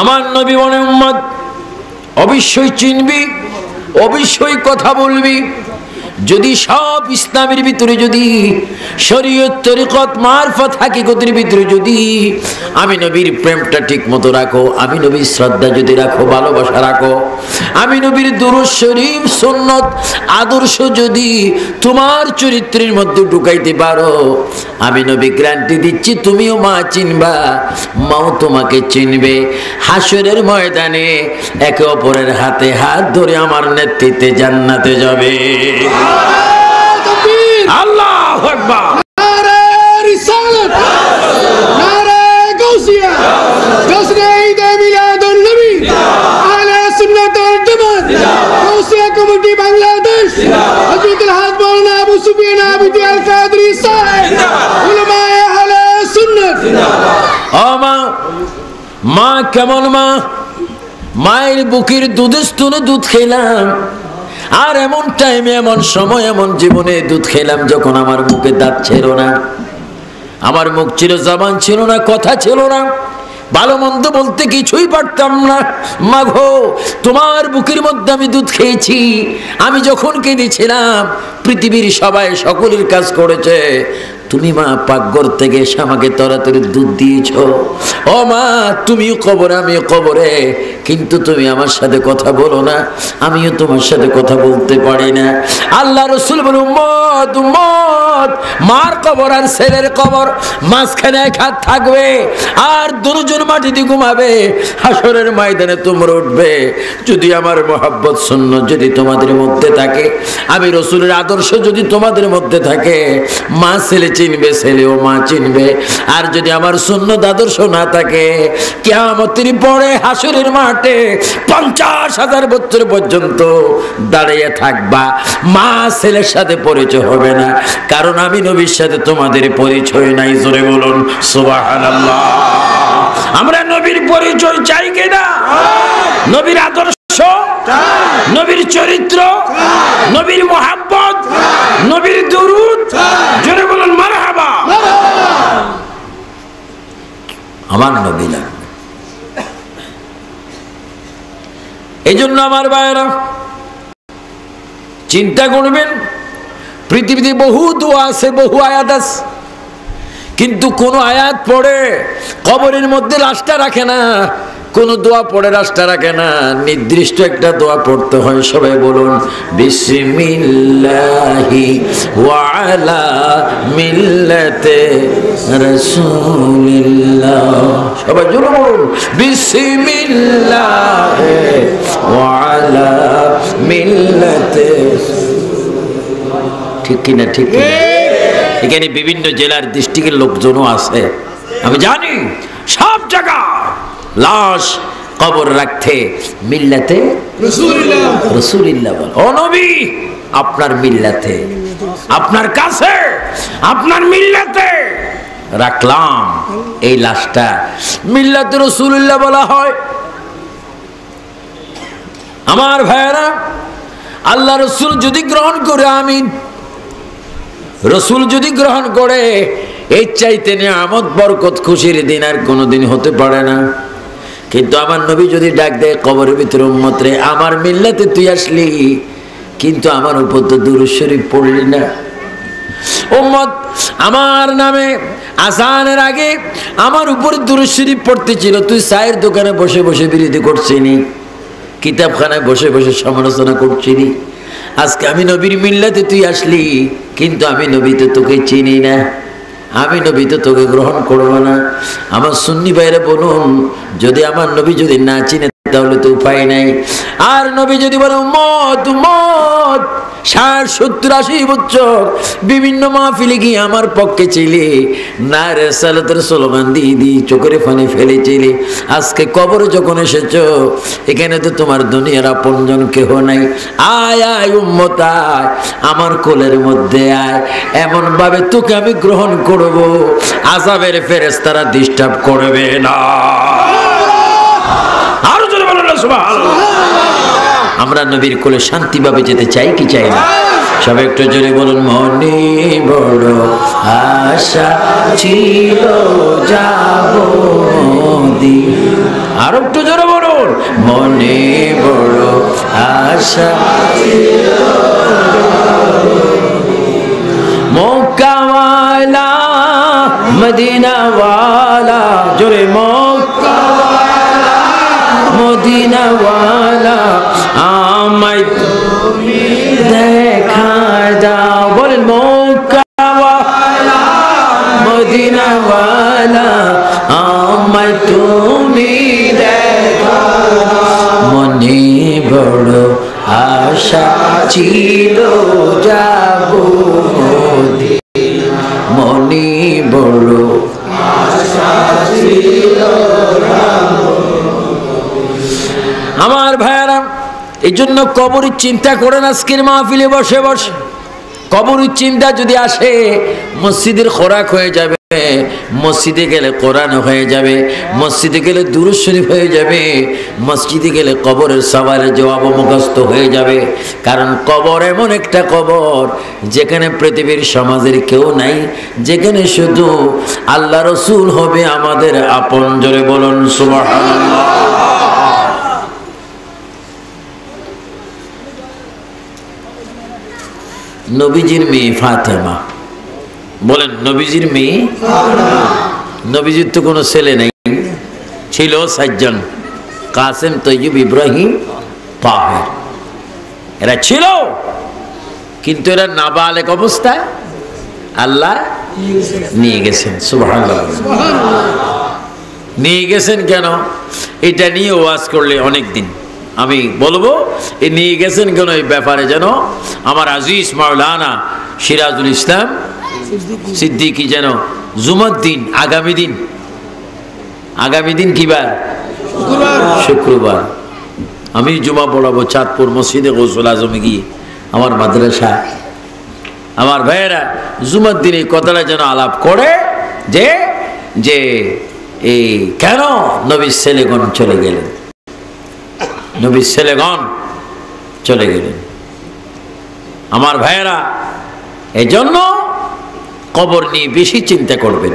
আমার নবী বলে উম্মত অবশ্যই চিনবি, অবশ্যই কথা বলবি। যদি সব ইসলামের ভিতরে যদি শরীয়ত তরিকত মারফত হাকিকতের ভিতরে যদি আমি নবীর প্রেমটা ঠিক মতো রাখো, আমি নবীর শ্রদ্ধা যদি রাখো, ভালোবাসা রাখো, আমি নবীর দুরূদ শরীফ সুন্নত আদর্শ যদি তোমার চরিত্রের মধ্যে ঢুকাইতে পারো, আমি নবী গ্যারান্টি দিচ্ছি তুমিও মা চিনবা, মাও তোমাকে চিনবে। হাসরের ময়দানে একে অপরের হাতে হাত ধরে আমার নেতৃত্বে জান্নাতে যাবে। আল্লাহু আকবার। নারে রিসালাত, নারে গাউসিয়া, জশ্নে ঈদ মিলাদুন নবী, আহলে সুন্নাত ওয়াল জামাত, গাউসিয়া কমিটি বাংলাদেশ, হযরতুল হাজ মাওলানা আবু সুফিয়ান আবিদি আল কাদরি সাহেব, উলামায়ে আহলে সুন্নাত। ও মা, মা কেমন মা? মায়ের বুকের দুধের স্তনে দুধ খেলাম, আর এমন টাইমে এমন সময় এমন জীবনে দুধ খেলাম যখন আমার মুখে দাঁত ছিল না, আমার মুখ ছিল, জবান ছিল না, কথা ছিল না, ভালো মন্দ বলতে কিছুই পারতাম না। মা গো, তোমার বুকের মধ্যে আমি দুধ খেয়েছি। আমি যখন কেঁদেছিলাম পৃথিবীর সবাই সকলের কাজ করেছে, তুমি মা পাকঘর থেকে এসে আমাকে তাড়াতাড়ি দুধ দিয়েছ। ও মা, তুমিও কবরে আমিও কবরে, কিন্তু তুমি আমার সাথে কথা বলো না, আমিও তোমার সাথে কথা বলতে পারি না। আল্লাহ রাসূল বলে উম্মত উম্মত, মার কবর আর ছেলের কবর মাঝখানে এক হাত থাকবে, আর দুজন মাটিতে ঘুমাবে। হাসরের ময়দানে তোমরা উঠবে। যদি আমার মহব্বত সুন্নাত যদি তোমাদের মধ্যে থাকে, আমি রাসূলের আদর্শ যদি তোমাদের মধ্যে থাকে, মা ছেলে চিনবে, ছেলেও মা চিনবে। আর যদি আমার সুন্নাত আদর্শ না থাকে, কিয়ামতের পরে হাসরের মাঠে 50,000 বছর পর্যন্ত দাঁড়িয়ে থাকবা, মা ছেলের সাথে পরিচয় হবে না, কারণ আমি নবীর সাথে তোমাদের পরিচয় নাই। জোরে বলুন সুবহানাল্লাহ। আমরা নবীর পরিচয় চাই কিনা? নবীর আদর্শ, নবীর চরিত্র, নবীর মুহাব্বত, নবীর দুরূদ, জোরে বলুন মারহাবা। আমার নবী লাগবে। এই জন্য আমার ভাইয়েরা চিন্তা করবেন, পৃথিবীতে বহু দোয়া আছে, বহু আয়াত আছে, কিন্তু কোন আয়াত পড়ে কবরের মধ্যে লাশটা রাখে না, কোন দোয়া পড়ে লাশটা রাখে না। নির্দিষ্ট একটা দোয়া পড়তে হয়। সবাই বলুন বিসমিল্লাহি ওয়া আলা মিল্লাতে রাসূলিল্লাহ। সবাই জোরে বলুন বিসমিল্লাহি ওয়া আলা মিল্লাতে। ঠিক কিনা? ঠিক কিনা? এখানে বিভিন্ন জেলার ডিস্ট্রিক্টের লোকজনও আছে, আমি জানি। সব জায়গা লাশ কবর রাখতে মিল্লাতে রাসূলুল্লাহ বল। ও নবী, আপনার মিল্লাতে, আপনার কাছে, আপনার মিল্লাতে রাখলাম এই লাশটা। মিল্লাতে রাসূলুল্লাহ বলা হয়। আমার ভাইয়েরা, আল্লাহ রাসূল যদি গ্রহণ করে, আমিন, রাসূল যদি গ্রহণ করে, এই চাইতে নিয়ামত বরকত খুশির দিন আর কোনোদিন হতে পারে না। কিন্তু আমার নবী যদি ডাক দেয় কবরের ভিতরে, উম্মত রে, আমার মিল্লাতে তুই আসলি, কিন্তু আমার উপর তো দুরূদ শরীফ পড়লি না। উম্মত আমার নামে আযানের আগে আমার উপর দুরূদ শরীফ পড়তে ছিল, তুই চায়ের দোকানে বসে বসে বিরোধী করছিলি, কিতাবখানায় বসে বসে সমালোচনা করছিলি। আজকে আমি নবীর মিল্লাতে তুই আসলি, কিন্তু আমি নবী তো তোকে চিনি না, আমি নবী তো তোকে গ্রহণ করবো না। আমার সুন্নি ভাইরা বলুন, যদি আমার নবী যদি না চিনে তাহলে তো উপায় নাই। আর নবী যদি বলে উম্মত উম্মত, 60, 70, 80 বছর বিভিন্ন মাহফিলে গিয়ে আমার পক্ষে ছিলে, না রেসালাতের স্লোগান দিয়ে দিয়ে চোখের পানি ফেলেছিলে, আজকে কবরে যখন এসেছো, এখানে তো তোমার দুনিয়ার আপনজন কেহ নাই। আয় আয় উম্মত আয়, আমার কোলের মধ্যে আয়, এমন ভাবে তোকে আমি গ্রহণ করব, আযাবের ফেরেশতারা ডিস্টার্ব করবে না। আরো জোরে বলুন সুবহানাল্লাহ। আমরা নবীর কোলে শান্তিভাবে যেতে চাই কি চাই না? সবাই একটু জোরে বলুন মনে বড় আশা ছিল যাব মদিনা। আর একটু জোরে বলুন, মনে বড় আশা মক্কাওয়ালা মদিনাওয়ালা, জোরে মক্কাওয়ালা মদিনাওয়ালা আমায় তুমি দেখা দাও। বলেন মক্কাওয়ালা মদিনাওয়ালা আমায় তুমি দেখা দাও। মনে বড় আশা ছিল যাব মদিনা, মনে বড় আশা ছিল। আমার ভাইয়ারা, এই জন্য কবরের চিন্তা করেন আজকের মাহফিলে বসে বসে। কবরের চিন্তা যদি আসে, মসজিদের খোরাক হয়ে যাবে, মসজিদে গেলে কোরআন হয়ে যাবে, মসজিদে গেলে দুরূদ শরীফ হয়ে যাবে, মসজিদে গেলে কবরের সওয়ালের জবাব মুখস্থ হয়ে যাবে। কারণ কবর এমন একটা কবর যেখানে পৃথিবীর সমাজের কেউ নাই, যেখানে শুধু আল্লাহ রসুল হবে আমাদের আপন। জোরে বলুন সুবহানাল্লাহ। নবীজির মেয়ে ফাতেমা, বলেন নবীজির মেয়ে। নবীজির তো কোনো ছেলে নেই, ছিল 4 জন, কাসেম, তৈয়ব, ইব্রাহিম, তাহের, এরা ছিল। কিন্তু এরা নাবালেক অবস্থায় আল্লাহ নিয়ে গেছেন। সুবহানাল্লাহ। নিয়ে গেছেন কেন, এটা নিয়ে ওয়াজ করলে অনেক দিন আমি বলবো। এই নিয়ে গেছেন কেন এই ব্যাপারে যেন আমার আজিজ মাওলানা সিরাজুল ইসলাম সিদ্দিকী যেন জুমার দিন, আগামী দিন কি বার? শুক্রবার। আমি জুমা পড়াবো চাঁদপুর মসজিদে গৌসুল আজমে গিয়ে, আমার মাদ্রাসা। আমার ভাইয়েরা জুমার দিন এই কথাটা যেন আলাপ করে যে যে এই কেন নবীর ছেলেগণ চলে গেলেন, নবীর ছেলেগণ চলে গেলেন। আমার ভাইয়েরা, এই জন্য কবর নিয়ে বেশি চিন্তা করবেন।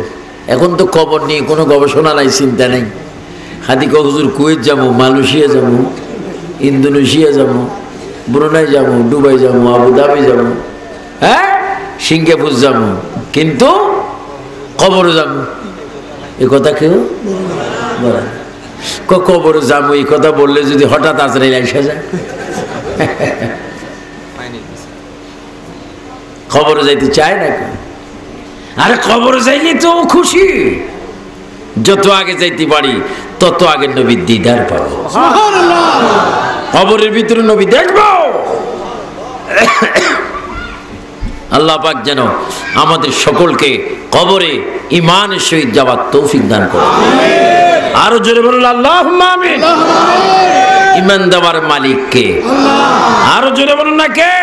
এখন তো কবর নিয়ে কোনো গবেষণা নাই, চিন্তা নেই। হাদি হুজুর কুয়েত যাবো, মালয়েশিয়া যাবো, ইন্দোনেশিয়া যাবো, ব্রুনাই যাবো, দুবাই যাবো, আবুধাবি যাবো, হ্যাঁ সিঙ্গাপুর যাবো, কিন্তু কবর যাবো এ কথা কেউ বলে। কবর যাবো এই কথা বললে যদি হঠাৎ আজরাইল এসে যায়, খবর যাইতে চায় না কেউ। আরে খবর যাইলে তো খুশি, যত আগে যাইতে পারি তত আগে নবীর দিদার পাবো। খবরের ভিতরে নবী দেখবো। আল্লাহ পাক যেন আমাদের সকলকে কবরে ঈমানের সহিত যাওয়ার তৌফিক দান করে। আরো জোরে বলুন আল্লাহুম্মা আমিন। ঈমান দেওয়ার মালিক কে? আরো জোরে বলুন না কে?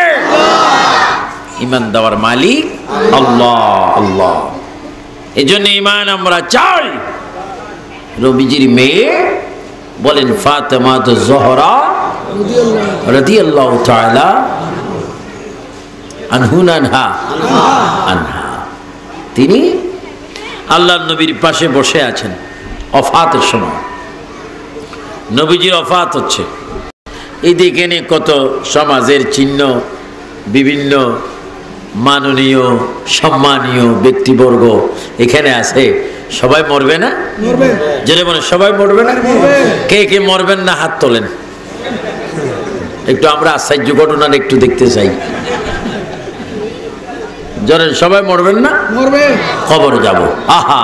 ঈমান দেওয়ার মালিক আল্লাহ। আল্লাহ। এজন্য ঈমান আমরা চাই। নবীজির মেয়ে বলেন ফাতেমা জোহরা রাদিয়াল্লাহু তাআলা আনহা, তিনি আল্লাহর নবীর পাশে বসে আছেন ওফাতের সময়। নবীজির ওফাত হচ্ছে, এই দিকে কত সমাজের চিহ্ন, বিভিন্ন মাননীয় সম্মানীয় ব্যক্তিবর্গ এখানে আছে। সবাই মরবে না? যেটা বলে সবাই মরবে না। কে কে মরবেন না হাত তোলেন, একটু আমরা আশ্চর্য ঘটনার একটু দেখতে চাই। জরে সবাই মরবেন না? মরবে। খবর যাব। আহা,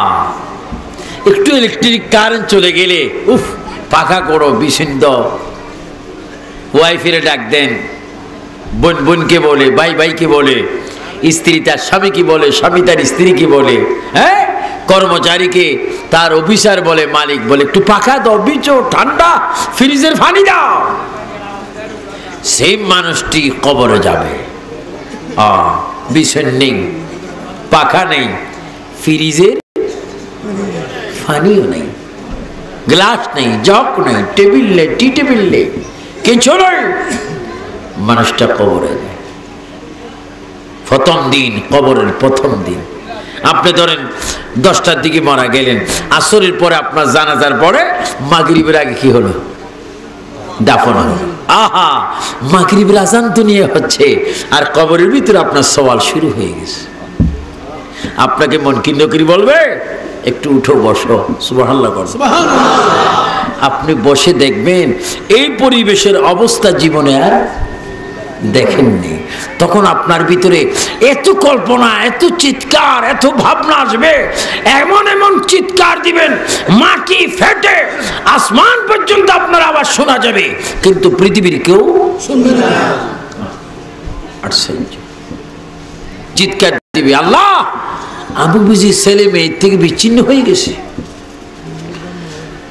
একটু ইলেকট্রিক কারেন্ট চলে গেলে উফ, পাখা করো বিচিন্দ, ওয়াইফের ডাক দেন, বোন বোনকে বলে, ভাই ভাইকে বলে, স্ত্রী তার স্বামীকে বলে, স্বামী তার স্ত্রীকে বলে, হ্যাঁ কর্মচারীকে তার অফিসার বলে, মালিক বলে একটু পাখা দাও, বিচো ঠান্ডা, ফ্রিজের পানি দাও। সেই মানুষটি কবরে যাবে। বিছানা নেই, পাখা নেই, ফ্রিজের পানিও নেই, গ্লাস নেই, জগ নেই, টেবিল নেই, টি টেবিল নেই, কিছু নেই। মানুষটা কবরে যায়। প্রথম দিন, কবরের প্রথম দিন। আপনি ধরেন 10টার দিকে মারা গেলেন, আসরের পরে আপনার জানাজার পরে মাগরিবের আগে কি হলো? দাফন হলো। আহা, মাগরিবের আজান তো নিয়ে হচ্ছে, আর কবরের ভিতরে আপনার সওয়াল শুরু হয়ে গেছে। আপনাকে মুনকির নকির বলবে একটু উঠো, বসো, সুবহানাল্লাহ করো। আপনি বসে দেখবেন এই পরিবেশের অবস্থা জীবনে আর দেখেননি। তখন আপনার ভিতরে এত কল্পনা, এত চিৎকার, এত ভাবনা আসবে, এমন এমন চিৎকার দিবেন মাটি ফেটে আসমান পর্যন্ত আপনার আওয়াজ শোনা যাবে, কিন্তু পৃথিবীর কেউ শুনবে না। চিৎকার দিবে, আল্লাহ আমি বুঝি ছেলে মেয়ের থেকে বিচ্ছিন্ন হয়ে গেছে,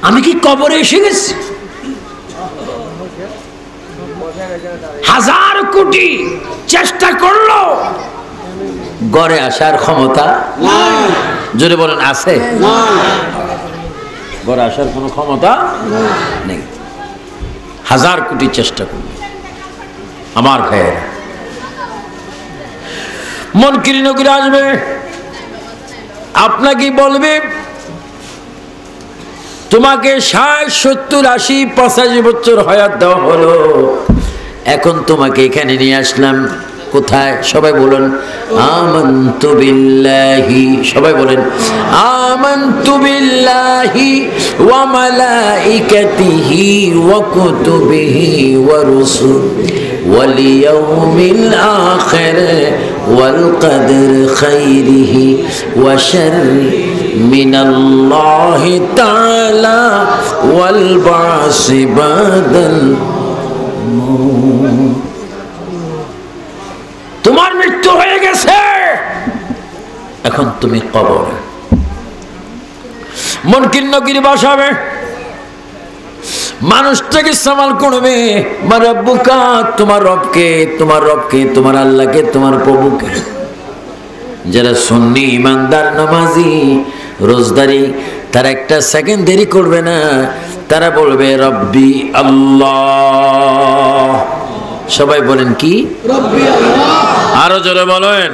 আমি কি কবরে এসে গেছি? হাজার কোটি চেষ্টা করলো, গড়ে আসার ক্ষমতা জোরে বলেন আছে? গড়ে আসার কোনো ক্ষমতা নেই। হাজার কোটি চেষ্টা করলো। আমার ভাইয়েরা, মুনকির নকির আসবে, আপনাকে বলবে তোমাকে 60, 70, 80, 85 বছর হায়াত দেওয়া হলো, এখন তোমাকে এখানে নিয়ে আসলাম। কোথায়? সবাই বলেন আমানতু বিল্লাহি। সবাই বলেন আমানতু বিল্লাহি ওয়া মালাইকাতিহি ওয়া কুতুবিহি ওয়া রুসুলিহি ওয়াল ইয়াউমিল আখির ওয়াল কদর খাইরিহি ওয়া শাররিহি মিনাল্লাহি তাআলা ওয়াল বা'সি বাদাল। তোমার মৃত্যু হয়ে গেছে, এখন তুমি কবরে। মুনকির নকির বসাবে, মানুষটাকে সামাল করবে। মারাব্বুকা, তোমার রবকে, তোমার রবকে, তোমার আল্লাহকে, তোমার প্রভুকে। যারা সুন্নি ইমানদার নামাজি রোজদারি, তারা একটা সেকেন্ড দেরি করবে না, তারা বলবে রব্বি আল্লাহ। সবাই বলেন কি? রব্বি আল্লাহ। আরো জোরে বলেন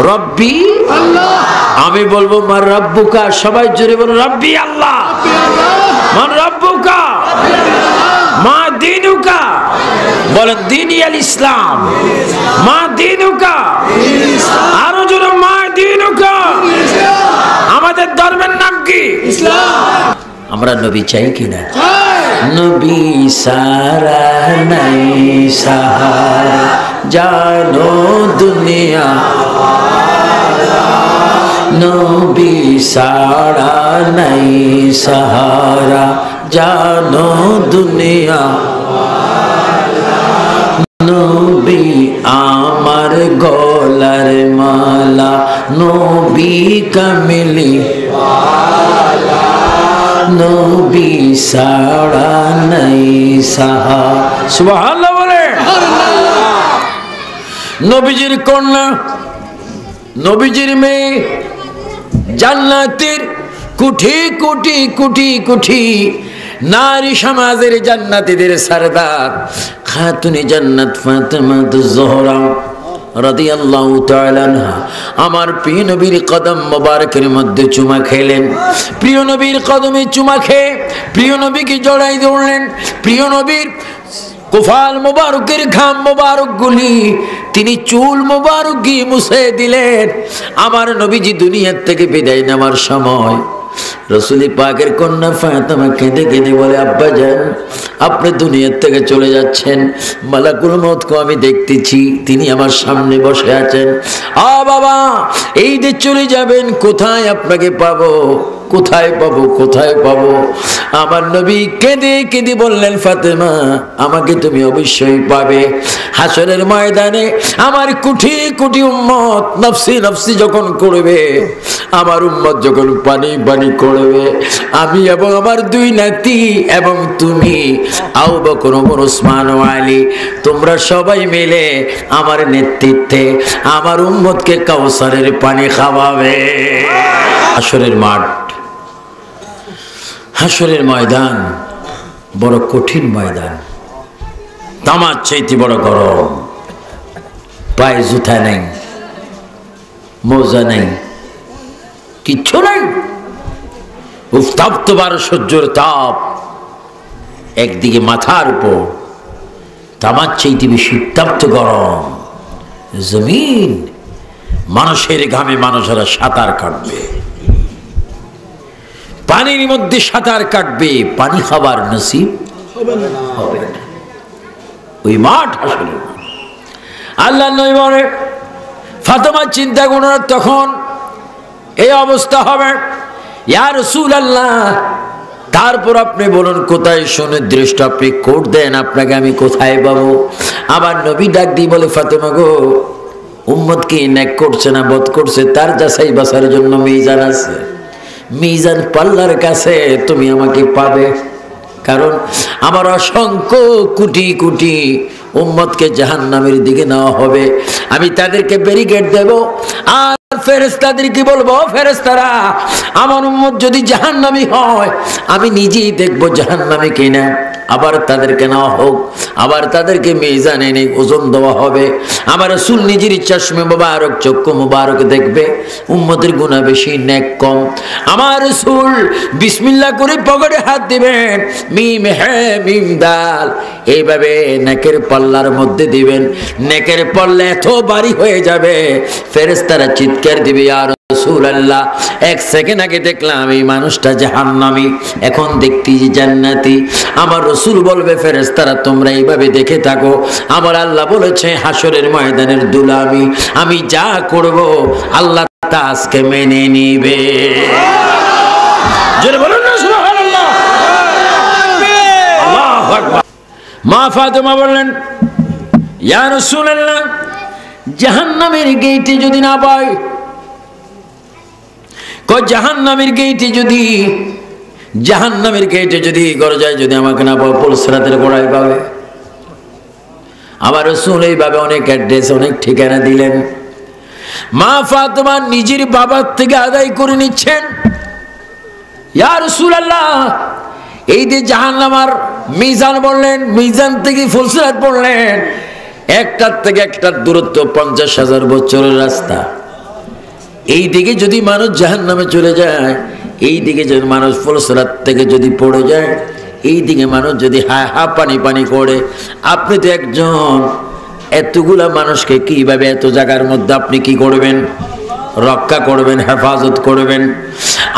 রব্বি আল্লাহ। আমি বলবো মার রব্বুকা, সবাই জোরে বলেন রব্বি আল্লাহ। মান রব্বুকা, মা দীনুকা, বলেন দীনিয়াল ইসলাম, মা দীনুকা। আরো জোরে মা দীনুকা। আমাদের ধর্মের নাম কি? ইসলাম। আমরা নবী চাই কিনা? নবী সারা নাই সাহারা, জানো দুনিয়া নবী সারা নাই সাহারা, জানো দুনিয়া। নবী আমার গলার মালা, নবী কামিলি নবী সারা নাই সাহা। সুবহানাল্লাহ বলে। নবীজির কন্যা, নবীজির মেয়ে, জান্নাতের কোটি কোটি কোটি কোটি নারী সমাজের জান্নাতীদের সরদার খাতুনে জান্নাত ফাতেমাতুজ জোহরা রাদিয়াল্লাহু তাআলা আনহা আমার প্রিয় নবীর কদম মোবারকের মধ্যে চুমা খেলেন। প্রিয় নবীর কদমে চুমা খেয়ে প্রিয় নবীকে জড়াই ধরলেন। প্রিয় নবীর কুফাল মোবারকের ঘাম মোবারক গুলি তিনি চুল মোবারক গিয়ে মুছে দিলেন। আমার নবীজি দুনিয়ার থেকে বিদায় নেওয়ার সময় রাসূল পাকের কন্যা ফাতেমা কেঁদে কেঁদে বলে, আব্বা জান আপনি দুনিয়ার থেকে চলে যাচ্ছেন, মালাকুল মউতকে আমি দেখতেছি, তিনি আমার সামনে বসে আছেন। বাবা এই যে চলে যাবেন, কোথায় আপনাকে পাবো, কোথায় পাবো, কোথায় পাবো? আমার নবী কেঁদে কেঁদে বললেন, ফাতেমা আমাকে তুমি অবশ্যই পাবে। হাসরের ময়দানে আমার কোটি কোটি উম্মত নফসি নফসি যখন করবে, আমার উম্মত যখন পানি পানি করবে, আমি এবং আমার দুই নাতি এবং তুমি আবু বকর ওমর ওসমান ও আলী, তোমরা সবাই মিলে আমার নেতৃত্বে আমার উম্মতকে কাউসারের পানি খাওয়াবে। হাসরের মাঠ, হাসরের ময়দান বড় কঠিন ময়দান, তামার চাইতে বড় গরম, পায়ে জুতা নেই, মজা নাই, কিচ্ছু নাই। উত্তপ্ত 12 সহ্যর তাপ, একদিকে মাথার উপর তামার চাইতে বেশি উত্তপ্ত গরম জমিন, মানুষের ঘামে মানুষেরা সাঁতার কাটবে, পানির মধ্যে সাঁতার কাটবে, পানি খাবার নসিব হবে না। ওই মাঠ আসলে আল্লাহ নবী বলে ফাতেমা চিন্তা করো তখন এই অবস্থা হবে। ইয়া রাসূলুল্লাহ, তারপর আপনি বলুন কোথায় সুনির্দিষ্ট আপনি কোড দেন, আপনাকে আমি কোথায় পাবো? আবার নবী ডাক দিয়ে বলে ফাতেমা গো, উম্মত কি নেক করছে না বদ করছে তার যাচাই বাছার জন্য মিজান আছে, মিজান পাল্লার কাছে তুমি আমাকে পাবে। কারণ আমার অসংখ্য কোটি কোটি উম্মতকে জাহান্নামের দিকে নেওয়া হবে, আমি তাদেরকে ব্যারিকেড দেব। আর ফেরেশতাদেরকে বলবো, ফেরেশতারা আমার উম্মত যদি জাহান্নামী হয় আমি নিজেই দেখবো জাহান্নামী কিনা, আবার তাদেরকে নেওয়া হোক, আবার তাদেরকে মিজান এনে ওজন দেওয়া হবে। আমার রাসূল নিজের চশমে মুবারক চক্ষু মুবারক দেখবে উম্মতের গুনাহ বেশি নেক কম। আমার রাসূল বিসমিল্লাহ করে পকেটে হাত দিবেন, মিম হ্যাঁ মিম দাল, এইভাবে নেকের পাল্লার মধ্যে দিবেন, নেকের পাল্লা এত ভারী হয়ে যাবে ফেরেশতারা চিৎকার দিবে ইয়া রাসূলুল্লাহ, 1 সেকেন্ড আগে দেখলাম এই মানুষটা জাহান্নামী, এখন দেখতে জান্নাতি। আমার রাসূল বলবে ফেরেশতারা তোমরা এইভাবে দেখে থাকো, আমার আল্লাহ বলেছে হাসরের ময়দানের দুলামি আমি যা করব আল্লাহ তা আজকে মেনে নিবে। জোরে বলুন না সুবহানাল্লাহ। আল্লাহু আকবার। মা ফাতেমা বললেন ইয়া রাসূলুল্লাহ, জাহান্নামের গেটে যদি না পাই, জাহান্নামের গেটে যদি গরজায় যদি আমাকে না পাবো, পুলসরাতের গোড়ায় পাবে। আবার রাসূল এইভাবে অনেক অ্যাড্রেস অনেক ঠিকানা দিলেন। মা ফাতেমা নিজের বাবার থেকে আদায় করে নিচ্ছেন, ইয়া রাসূলুল্লাহ এই যে জাহান্নামের মিজান বললেন, মিজান থেকে ফুলসরাত বললেন, একটার থেকে একটার দূরত্ব 50,000 বছরের রাস্তা। এই দিকে যদি মানুষ জাহান্নামে চলে যায়, এই দিকে যদি মানুষ ফুলসরাত থেকে যদি পড়ে যায়, এই দিকে মানুষ যদি হা পানি পানি করে, আপনি তো একজন, এতগুলা মানুষকে কিভাবে এত জায়গার মধ্যে আপনি কি করবেন? রক্ষা করবেন, হেফাজত করবেন।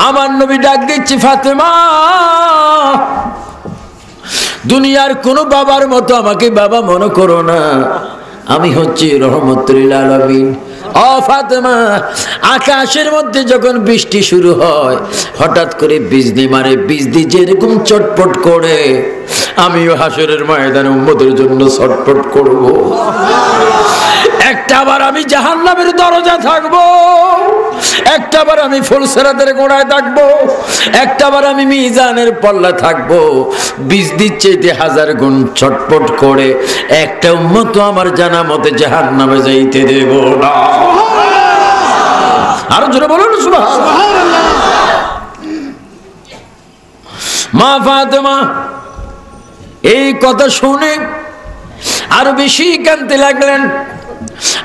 আমার নবী ডাক দিচ্ছি ফাতেমা, দুনিয়ার কোন বাবার মতো আমাকে বাবা মনে করো না, আমি হচ্ছি রহমতুল লিল আলামিন। ও ফাতেমা, আকাশের মধ্যে যখন বৃষ্টি শুরু হয় হঠাৎ করে বিজলি মারে, বিজলি যেরকম চটপট করে আমিও হাসরের ময়দানে উম্মতের জন্য চটপট করব। একটা বার আমি জাহান্নামের দরজা থাকবো, একটা বার আমি ফুলসরাতের গোড়ায় থাকবো, একটা বার আমি মিজানের পাল্লা থাকবো। বিজলির চাইতে 1000 গুণ চটপট করে একটা উম্মত আমার জানা মতে জাহান্নামে যাইতে দেব না। আরো জোরে বলুন সুবহানাল্লাহ। মা ফাতেমা এই কথা শুনে আরো বেশি কাঁদতে লাগলেন।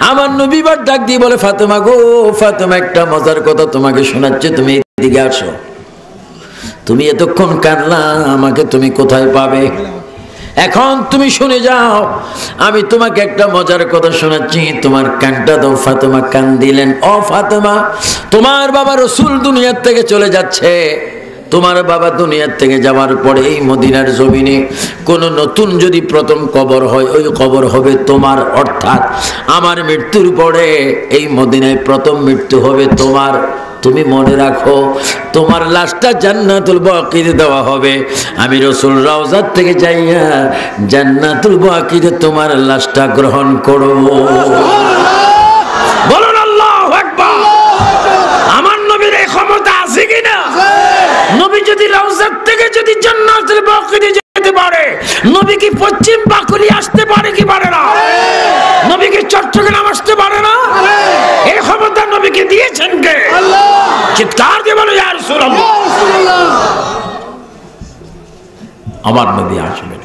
আমার নবী বার ডাক দিয়ে বলে ফাতেমা গো, ফাতেমা একটা মজার কথা তোমাকে শোনাচ্ছে, তুমি এদিকে আসো। তুমি এতক্ষণ কাঁদলা, আমাকে তুমি কোথায় পাবে? এখন তুমি শুনে যাও, আমি তোমাকে একটা মজার কথা শোনাচ্ছি, তোমার কানটা দাও। ফাতেমা কান দিলেন। ও ফাতেমা, তোমার বাবা রাসূল দুনিয়ার থেকে চলে যাচ্ছে, তোমার বাবা দুনিয়ার থেকে যাওয়ার পরে এই মদিনার জমিনে কোন নতুন যদি প্রথম কবর হয়, ওই কবর হবে তোমার, অর্থাৎ আমার মৃত্যুর পরে এই মদিনায় প্রথম মৃত্যু হবে তোমার। তুমি মনে রাখো, তোমার লাশটা জান্নাতুল বাকিতে দেওয়া হবে। আমি রাসূল রওজার থেকে যাইয়া জান্নাতুল বাকিতে তোমার লাশটা গ্রহণ করব। বলুন আল্লাহু আকবার। আমার নবীর এই ক্ষমতা আছে কিনা? নবী যদি রওজার থেকে যদি জান্নাতুল বাকিতে যেতে পারে, নবী কি পশ্চিম বাকুলি আসতে পারে কি পারে না? নবী কি চট্টগ্রাম আসতে পারে না? এই ক্ষমতা নবীকে দিয়েছেন কে? আল্লাহ। চিৎকার দিয়ে বলো ইয়া রাসূলুল্লাহ। আমার নবী আসবেন,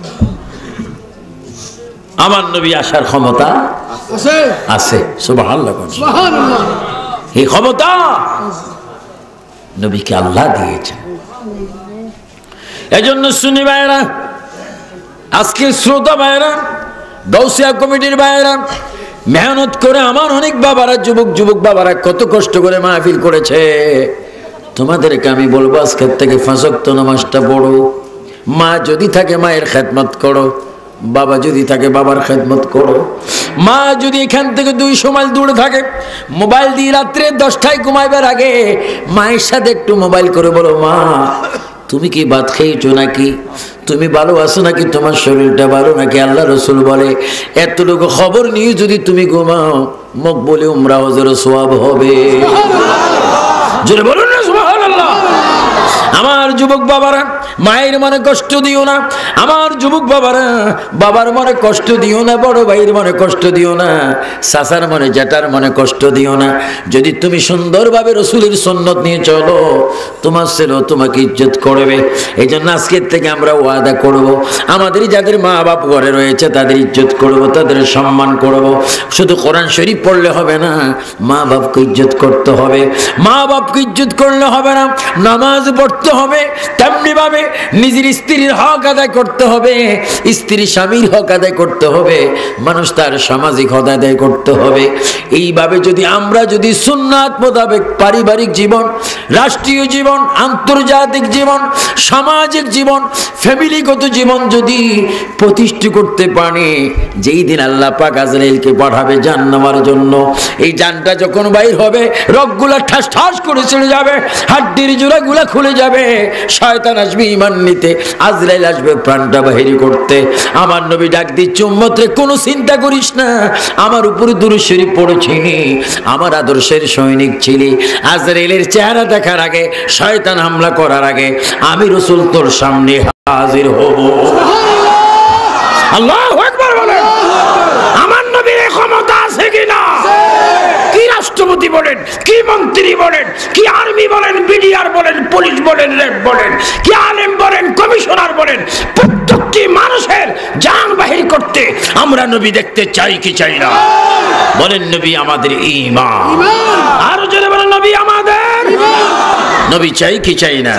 আমার নবী আসার ক্ষমতা আছে আছে। সুবহানাল্লাহ। এই ক্ষমতা নবীকে আল্লাহ দিয়েছেন। এজন্য সুন্নি ভাইরা, আজকে শ্রোতা ভাইরা, গাউসিয়া কমিটির ভাইরা, মেহনত করে আমার অনেক বাবারা, যুবক বাবারা কত কষ্ট করে মাহফিল করেছে। তোমাদেরকে আমি বলবো আজকের থেকে 5 ওয়াক্ত নামাজটা পড়ো। মা যদি থাকে মায়ের খেদমত করো, বাবা যদি থাকে বাবার খেদমত করো। মা যদি এখান থেকে 200 মাইল দূরে থাকে, মোবাইল দিয়ে রাত্রে 10টায় ঘুমাইবার আগে মায়ের সাথে একটু মোবাইল করে বলো, মা তুমি কি ভাত খেয়েছো নাকি, তুমি ভালো আছো নাকি, তোমার শরীরটা ভালো নাকি। আল্লাহ রসুল বলে এতটুকু খবর নিয়ে যদি তুমি ঘুমাও, মকবুল উমরা হজের সওয়াব হবে। জোরে বলুন না সুবহানাল্লাহ। আমার যুবক বাবারা, মায়ের মনে কষ্ট দিও না। আমার যুবক বাবারা, বাবার মনে কষ্ট দিও না, বড় ভাইয়ের মনে কষ্ট দিও না, চাচার মনে, জ্যাঠার মনে কষ্ট দিও না। যদি তুমি সুন্দরভাবে রসুলের সুন্নত নিয়ে চলো, তোমার ছেলেও তোমাকে ইজ্জত করবে। এই জন্য আজকের থেকে আমরা ওয়াদা করব, আমাদের যাদের মা বাপ ঘরে রয়েছে তাদের ইজ্জত করব, তাদের সম্মান করব। শুধু কোরআন শরীফ পড়লে হবে না, মা বাপকে ইজ্জত করতে হবে। মা বাপকে ইজ্জত করলে হবে না, নামাজ পড়তে হবে। তেমনি ভাবে নিজের স্ত্রীর হক আদায় করতে হবে, স্ত্রী স্বামীর হক আদায় করতে হবে, মানুষ তার সামাজিক হক আদায় করতে হবে। এইভাবে আমরা যদি সুন্নাত মোতাবেক পারিবারিক জীবন, রাষ্ট্রীয় জীবন, আন্তর্জাতিক জীবন, সামাজিক জীবন, ফ্যামিলিগত জীবন যদি প্রতিষ্ঠা করতে পারে, যেই দিন আল্লাহ পাক আজরাইলকে পাঠাবে জান নেওয়ার জন্য, এই জানটা যখন বাইর হবে, রগগুলা ঠাস ঠাস করে চলে যাবে, হাড্ডির জোড়াগুলা খুলে যাবে, শয়তান আসবে ঈমান নিতে, আজরাইল আসবে প্রাণটা বাহির করতে। আমার নবী ডাক দিচ্ছে, উম্মত রে কোনো চিন্তা করিস না, আমার উপরে দুরূদ শরীফ পড়েছিনি, আমার আদর্শের সৈনিক ছিলি। আজরাইলের চেহারা দেখার আগে, শয়তান হামলা করার আগে আমি রাসূল তোর সামনে হাজির হব। আল্লাহু আকবার বলেন। আমার নবীর ক্ষমতা আছে কিনা? কি রাষ্ট্রপতি বলেন, কি মন্ত্রী বলেন, কি আর্মি বলেন, বিডিআর বলেন, পুলিশ বলেন, র্যাব বলেন, কি আলেম বলেন, কমিশনার বলেন, প্রত্যেকটি মানুষের জান বাহির করতে আমরা নবী দেখতে চাই কি চাই না? বলেন নবী আমাদের ঈমান। আর জোরে বলেন নবী আমাদের ঈমান। নবী চাই কি চাই না?